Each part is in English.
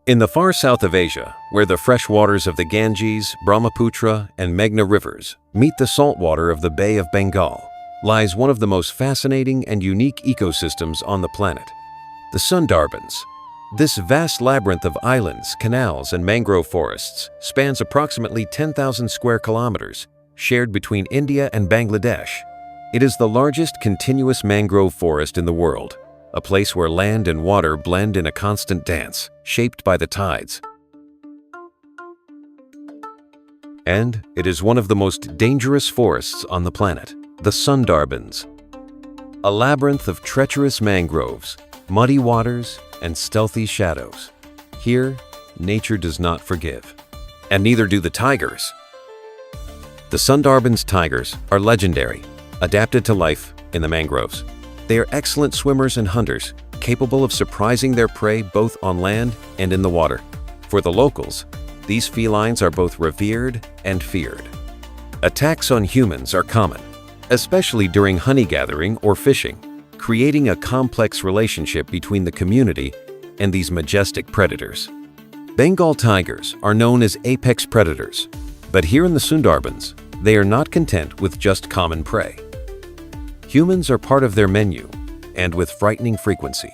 In the far south of Asia, where the fresh waters of the Ganges, Brahmaputra, and Meghna rivers meet the salt water of the Bay of Bengal, lies one of the most fascinating and unique ecosystems on the planet, the Sundarbans. This vast labyrinth of islands, canals, and mangrove forests spans approximately 10,000 square kilometers, shared between India and Bangladesh. It is the largest continuous mangrove forest in the world, a place where land and water blend in a constant dance, shaped by the tides. And it is one of the most dangerous forests on the planet, the Sundarbans. A labyrinth of treacherous mangroves, muddy waters, and stealthy shadows. Here, nature does not forgive. And neither do the tigers. The Sundarbans tigers are legendary, adapted to life in the mangroves. They are excellent swimmers and hunters, capable of surprising their prey both on land and in the water. For the locals, these felines are both revered and feared. Attacks on humans are common, especially during honey gathering or fishing, creating a complex relationship between the community and these majestic predators. Bengal tigers are known as apex predators, but here in the Sundarbans, they are not content with just common prey. Humans are part of their menu, and with frightening frequency.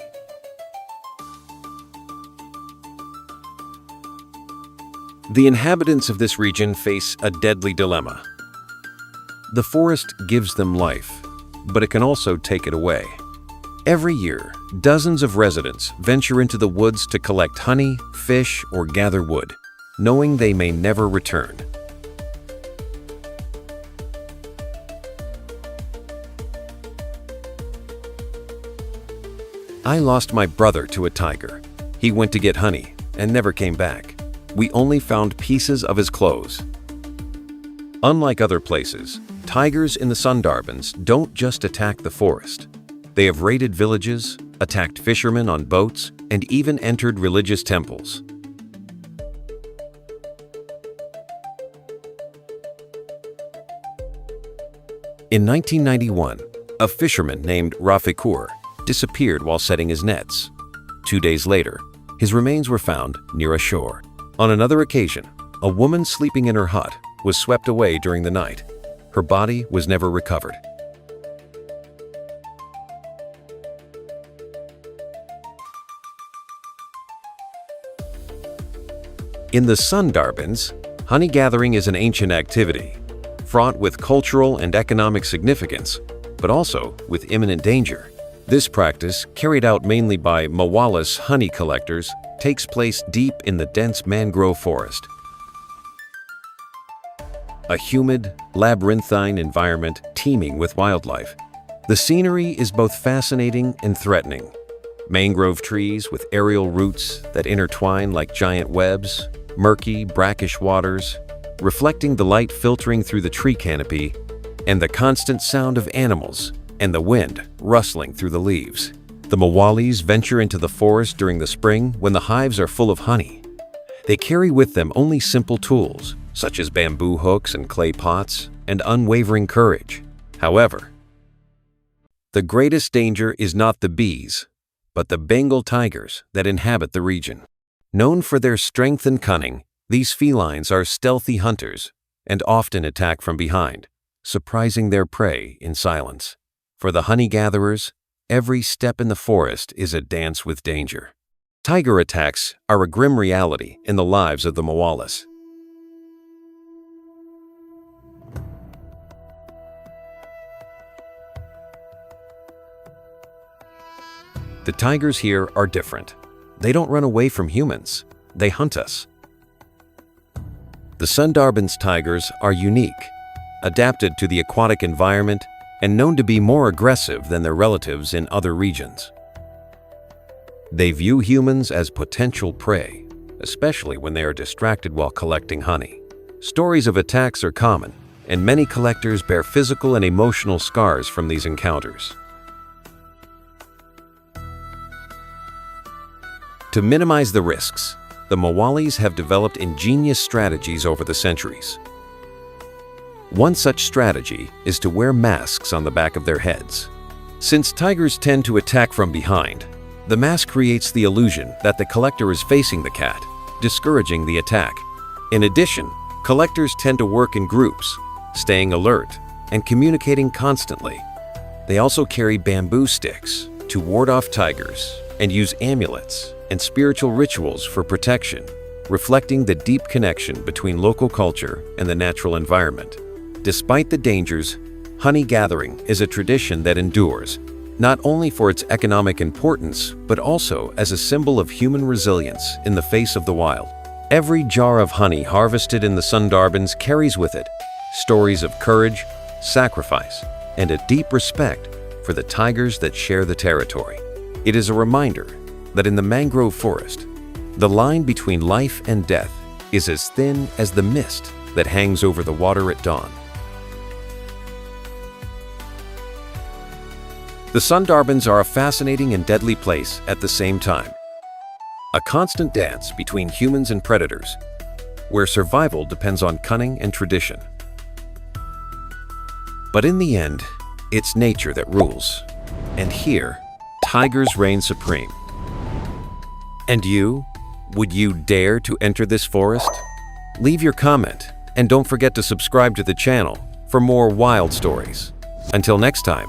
The inhabitants of this region face a deadly dilemma. The forest gives them life, but it can also take it away. Every year, dozens of residents venture into the woods to collect honey, fish, or gather wood, knowing they may never return. I lost my brother to a tiger. He went to get honey and never came back. We only found pieces of his clothes. Unlike other places, tigers in the Sundarbans don't just attack the forest. They have raided villages, attacked fishermen on boats, and even entered religious temples. In 1991, a fisherman named Rafikur disappeared while setting his nets. 2 days later, his remains were found near a shore. On another occasion, a woman sleeping in her hut was swept away during the night. Her body was never recovered. In the Sundarbans, honey gathering is an ancient activity, fraught with cultural and economic significance, but also with imminent danger. This practice, carried out mainly by Mawalis honey collectors, takes place deep in the dense mangrove forest. A humid, labyrinthine environment teeming with wildlife. The scenery is both fascinating and threatening. Mangrove trees with aerial roots that intertwine like giant webs, murky, brackish waters, reflecting the light filtering through the tree canopy, and the constant sound of animals and the wind rustling through the leaves. The Mawalis venture into the forest during the spring when the hives are full of honey. They carry with them only simple tools, such as bamboo hooks and clay pots, and unwavering courage. However, the greatest danger is not the bees, but the Bengal tigers that inhabit the region. Known for their strength and cunning, these felines are stealthy hunters and often attack from behind, surprising their prey in silence. For the honey gatherers, every step in the forest is a dance with danger. Tiger attacks are a grim reality in the lives of the Mawalis. The tigers here are different. They don't run away from humans, they hunt us. The Sundarbans tigers are unique, adapted to the aquatic environment, and known to be more aggressive than their relatives in other regions. They view humans as potential prey, especially when they are distracted while collecting honey. Stories of attacks are common, and many collectors bear physical and emotional scars from these encounters. To minimize the risks, the Mawalis have developed ingenious strategies over the centuries. One such strategy is to wear masks on the back of their heads. Since tigers tend to attack from behind, The mask creates the illusion that the collector is facing the cat, discouraging the attack. In addition, collectors tend to work in groups, staying alert and communicating constantly. They also carry bamboo sticks to ward off tigers and use amulets and spiritual rituals for protection, reflecting the deep connection between local culture and the natural environment. Despite the dangers, honey gathering is a tradition that endures, not only for its economic importance, but also as a symbol of human resilience in the face of the wild. Every jar of honey harvested in the Sundarbans carries with it stories of courage, sacrifice, and a deep respect for the tigers that share the territory. It is a reminder that in the mangrove forest, the line between life and death is as thin as the mist that hangs over the water at dawn. The Sundarbans are a fascinating and deadly place at the same time. A constant dance between humans and predators, where survival depends on cunning and tradition. But in the end, it's nature that rules. And here, tigers reign supreme. And you? Would you dare to enter this forest? Leave your comment, and don't forget to subscribe to the channel for more wild stories. Until next time.